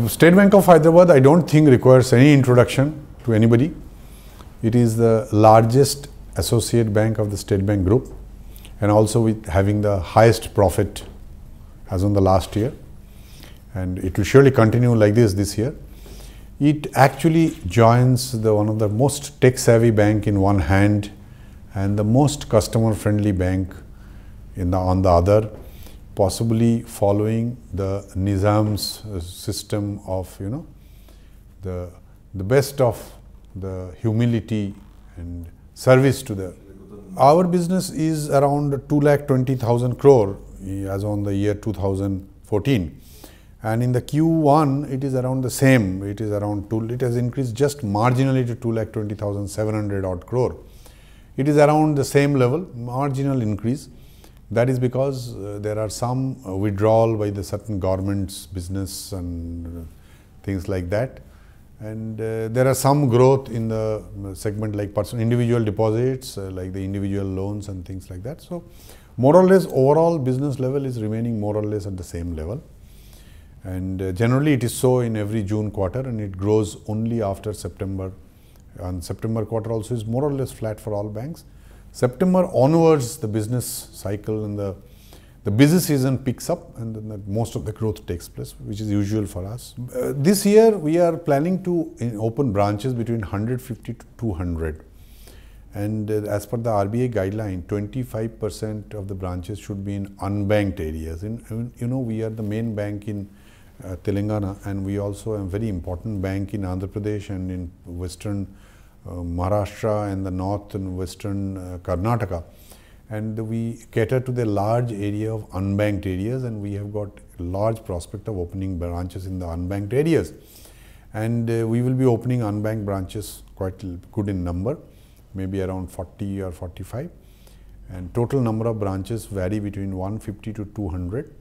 State Bank of Hyderabad, I don't think requires any introduction to anybody. It is the largest associate bank of the State Bank Group, and also with having the highest profit as on the last year, and it will surely continue like this year. It actually joins one of the most tech-savvy bank in one hand and the most customer-friendly bank on the other, possibly following the Nizam's system of, the best of the humility and service to the. Our business is around 2,20,000 crore as on the year 2014, and in the Q1 it is around the same. It is around it has increased just marginally to 2,20,700 odd crore. It is around the same level, marginal increase. That is because there are some withdrawal by the certain government's business and things like that, and there are some growth in the segment like individual deposits, like the individual loans and things like that. So more or less overall business level is remaining more or less at the same level, and generally it is so in every June quarter, and it grows only after September. And September quarter also is more or less flat for all banks. September onwards, the business cycle and the busy season picks up, and then most of the growth takes place, which is usual for us. This year, we are planning to open branches between 150 to 200. And as per the RBI guideline, 25% of the branches should be in unbanked areas. We are the main bank in Telangana, and we also a very important bank in Andhra Pradesh and in western Maharashtra and the north and western Karnataka, and we cater to the large area of unbanked areas, and we have got a large prospect of opening branches in the unbanked areas, and we will be opening unbanked branches quite good in number, maybe around 40 or 45, and total number of branches vary between 150 to 200,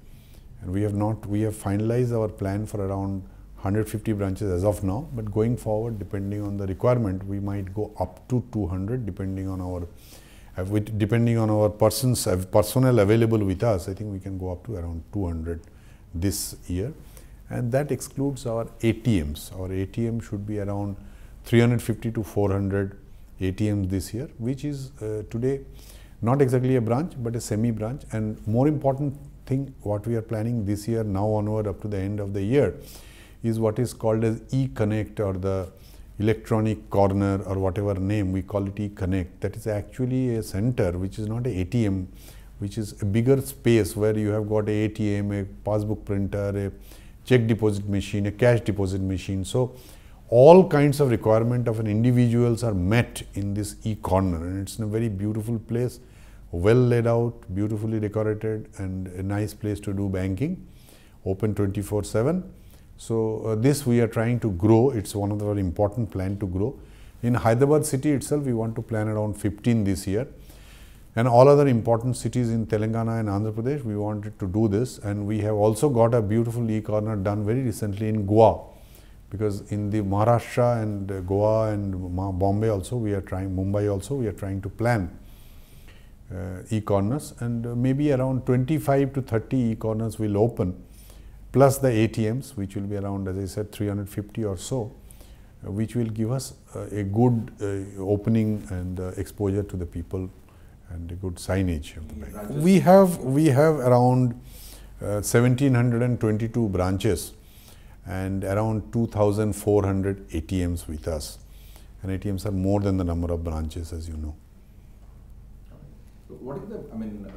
and we have finalized our plan for around 150 branches as of now, but going forward, depending on the requirement, we might go up to 200 depending on our personnel available with us. I think we can go up to around 200 this year, and that excludes our ATMs. Our ATM should be around 350 to 400 ATMs this year, which is today not exactly a branch but a semi-branch. And more important thing, what we are planning this year now onward up to the end of the year is what is called as e-Connect, or the electronic corner, or whatever name we call it, e-Connect. That is actually a center which is not an ATM, which is a bigger space where you have got a ATM, a passbook printer, a check deposit machine, a cash deposit machine. So all kinds of requirement of an individuals are met in this e-corner, and it's in a very beautiful place, well laid out, beautifully decorated, and a nice place to do banking, open 24/7. So this we are trying to grow. It's one of the very important plan to grow. In Hyderabad city itself, we want to plan around 15 this year, and all other important cities in Telangana and Andhra Pradesh, we wanted to do this. And we have also got a beautiful e-corner done very recently in Goa, because in the Maharashtra and Goa and Bombay also we are trying, Mumbai also we are trying to plan e-corners, and maybe around 25 to 30 e-corners will open, plus the ATMs, which will be around, as I said, 350 or so, which will give us a good opening and exposure to the people and a good signage of the bank. We have around 1,722 branches and around 2,400 ATMs with us, and ATMs are more than the number of branches, as you know. What is the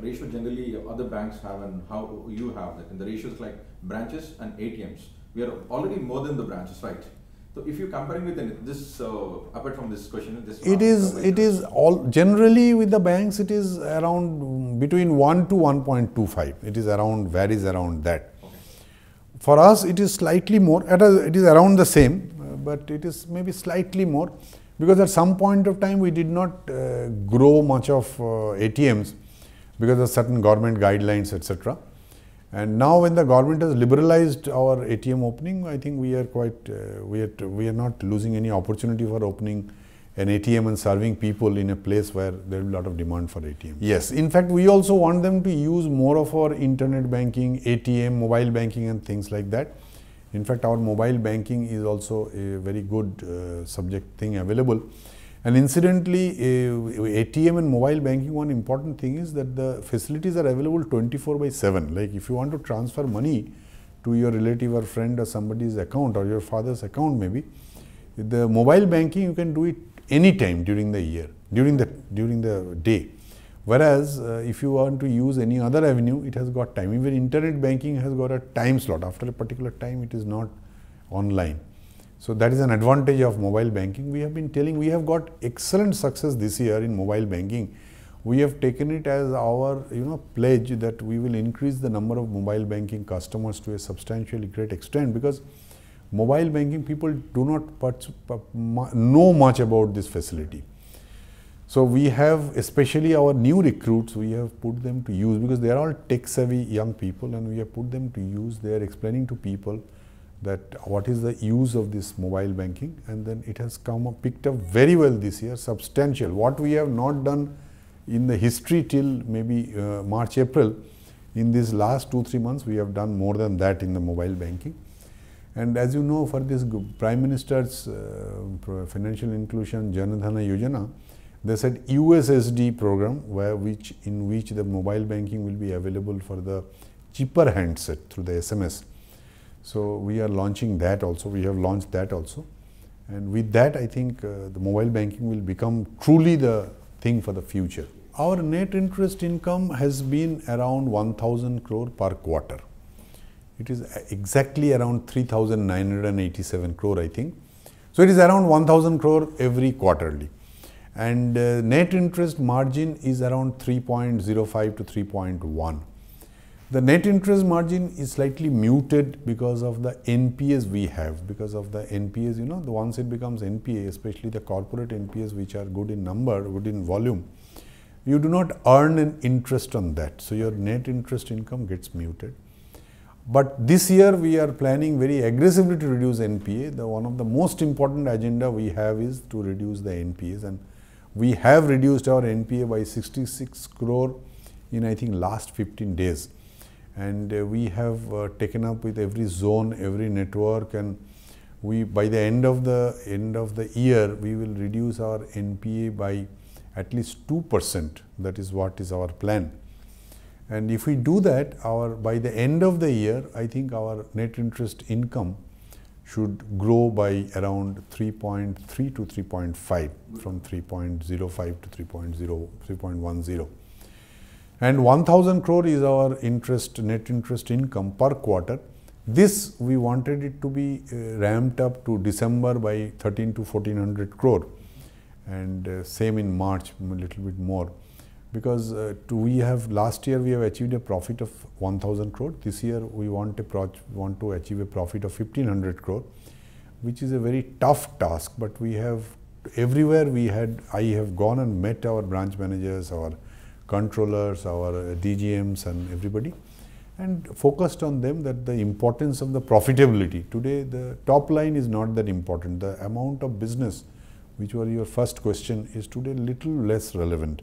ratio generally other banks have and how you have that? And the ratios like branches and ATMs, we are already more than the branches, right? So if you're comparing with this, apart from this question, it is all generally with the banks. It is around between 1 to 1.25. It is varies around that. Okay. For us, it is slightly more. It is around the same, but it is maybe slightly more. Because at some point of time we did not grow much of ATMs because of certain government guidelines, etc. And now when the government has liberalized our ATM opening, I think we are quite, we are not losing any opportunity for opening an ATM and serving people in a place where there will be a lot of demand for ATM. Yes, in fact, we also want them to use more of our internet banking, ATM, mobile banking and things like that. In fact, our mobile banking is also a very good subject thing available. And incidentally, ATM and mobile banking, one important thing is that the facilities are available 24/7. Like if you want to transfer money to your relative or friend or somebody's account or your father's account maybe, the mobile banking you can do it anytime during the year, during the day. Whereas if you want to use any other avenue, it has got time. Even internet banking has got a time slot. After a particular time, it is not online. So that is an advantage of mobile banking. We have been telling, we have got excellent success this year in mobile banking. We have taken it as our pledge that we will increase the number of mobile banking customers to a substantially great extent, because mobile banking people do not know much about this facility. So we have, especially our new recruits, we have put them to use, because they are all tech savvy young people, and we have put them to use. They are explaining to people that what is the use of this mobile banking, and then it has picked up very well this year, substantial. What we have not done in the history till maybe March, April, in these last 2-3 months, we have done more than that in the mobile banking. And as you know, for this Prime Minister's Financial Inclusion Jan Dhan Yojana, they said USSD program, in which the mobile banking will be available for the cheaper handset through the SMS. So we are launching that also. We have launched that also, and with that, I think the mobile banking will become truly the thing for the future. Our net interest income has been around 1,000 crore per quarter. It is exactly around 3,987 crore, I think. So it is around 1,000 crore every quarterly. And net interest margin is around 3.05 to 3.1. The net interest margin is slightly muted because of the NPAs we have. Because of the NPAs, the once it becomes NPA, especially the corporate NPAs, which are good in number, good in volume, you do not earn an interest on that. So your net interest income gets muted. But this year we are planning very aggressively to reduce NPA. One of the most important agenda we have is to reduce the NPAs, and we have reduced our NPA by 66 crore in, I think, last 15 days. And we have taken up with every zone, every network, and we, by the end of the year, we will reduce our NPA by at least 2%. That is what is our plan. And if we do that, by the end of the year, I think our net interest income should grow by around 3.3 to 3.5, from 3.05 to 3.10. And 1,000 crore is our net interest income per quarter. This we wanted it to be ramped up to December by 13 to 1400 crore, and same in March, a little bit more. Because last year we have achieved a profit of 1,000 crore. This year we want to achieve a profit of 1,500 crore, which is a very tough task. But we have everywhere I have gone and met our branch managers, our controllers, our DGMs and everybody, and focused on them that the importance of the profitability. Today the top line is not that important. The amount of business, which was your first question, is today little less relevant.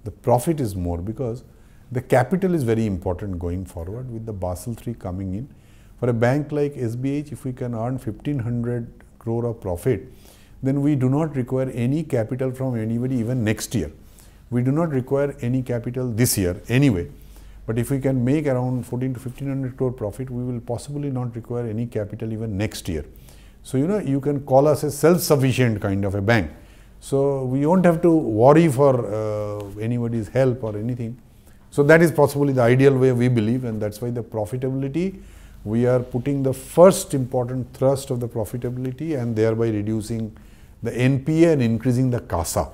The profit is more, because the capital is very important going forward with the Basel III coming in. For a bank like SBH, if we can earn 1,500 crore of profit, then we do not require any capital from anybody even next year. We do not require any capital this year anyway. But if we can make around 14 to 1,500 crore profit, we will possibly not require any capital even next year. So, you can call us a self-sufficient kind of a bank. So we won't have to worry for anybody's help or anything. So that is possibly the ideal way we believe, and that's why the profitability, we are putting the first important thrust of the profitability, and thereby reducing the NPA and increasing the CASA.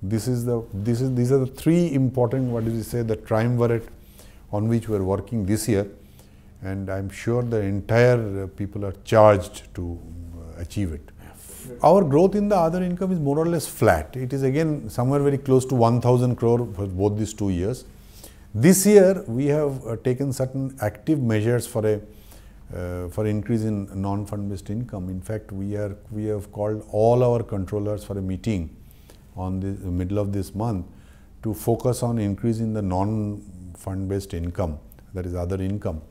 These are the three important, the triumvirate on which we are working this year, and I'm sure the entire people are charged to achieve it. Our growth in the other income is more or less flat. It is again somewhere very close to 1,000 crore for both these 2 years. This year we have taken certain active measures for for increase in non-fund based income. In fact, we have called all our controllers for a meeting on the middle of this month to focus on increasing the non-fund based income, that is other income.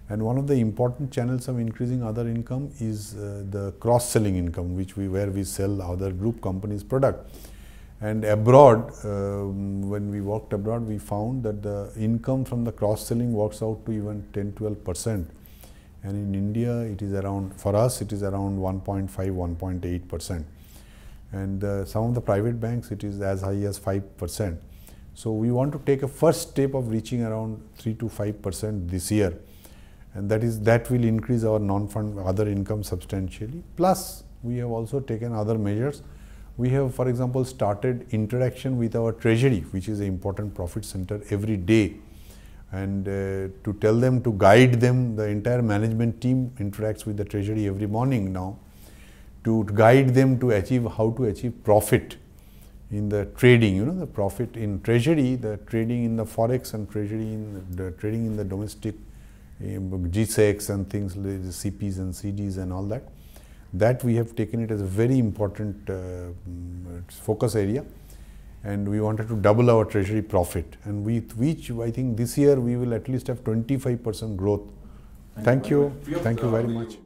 And one of the important channels of increasing other income is the cross-selling income, where we sell other group companies' product. And abroad, when we worked abroad, we found that the income from the cross-selling works out to even 10-12%. And in India, it is around, for us, it is around 1.5-1.8%. And some of the private banks, it is as high as 5%. So we want to take a first step of reaching around 3 to 5% this year. And that will increase our non-fund other income substantially. Plus, we have also taken other measures. We have, for example, started interaction with our treasury, which is an important profit center, every day. And to tell them, to guide them, the entire management team interacts with the treasury every morning now, to guide them to achieve, how to achieve profit in the trading, you know, the profit in treasury, the trading in the forex and treasury in the trading in the domestic G-Secs and things like the CPs and CDs and all that. That we have taken it as a very important focus area, and we wanted to double our treasury profit, and with which I think this year we will at least have 25% growth. Thank you very much.